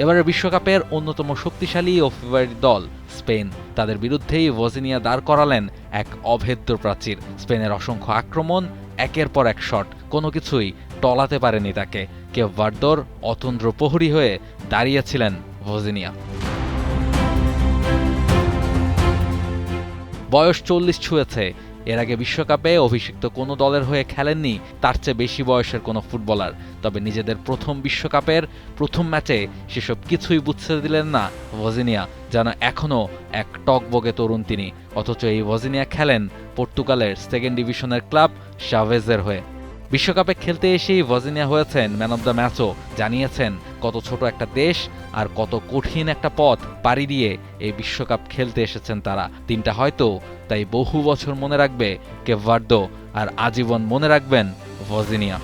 এবারের বিশ্বকাপের অন্যতম শক্তিশালী ও ফেভারিট দল স্পেন। তাদের বিরুদ্ধেই ভজিনিয়া দাঁড় করালেন এক অভেদ্য প্রাচীর। স্পেনের অসংখ্য আক্রমণ, একের পর এক শট, কোনো কিছুই টলাতে পারেনি তাকে। কেপ ভার্দোর অতন্দ্র প্রহরী হয়ে দাঁড়িয়েছিলেন ভজিনিয়া। বয়স 40 ছুঁয়েছে। এর আগে বিশ্বকাপে অভিষিক্ত কোনো দলের হয়ে খেলেননি তার চেয়ে বেশি বয়সের কোনো ফুটবলার। তবে নিজেদের প্রথম বিশ্বকাপের প্রথম ম্যাচে সেসব কিছুই বুঝতে দিলেন না ভজিনিয়া, যেন এখনও এক টকবগে তরুণ তিনি। অথচ এই ভজিনিয়া খেলেন পর্তুগালের সেকেন্ড ডিভিশনের ক্লাব শাভেজের হয়ে। বিশ্বকাপে খেলতে এসেই ভজিনিয়া হয়েছেন ম্যান অব দ্য ম্যাচও। জানিয়েছেন কত ছোট একটা দেশ আর কত কঠিন একটা পথ পাড়ি দিয়ে এই বিশ্বকাপ খেলতে এসেছেন তারা। দিনটা হয়তো তাই বহু বছর মনে রাখবে কেপ ভার্দো, আর আজীবন মনে রাখবেন ভজিনিয়া।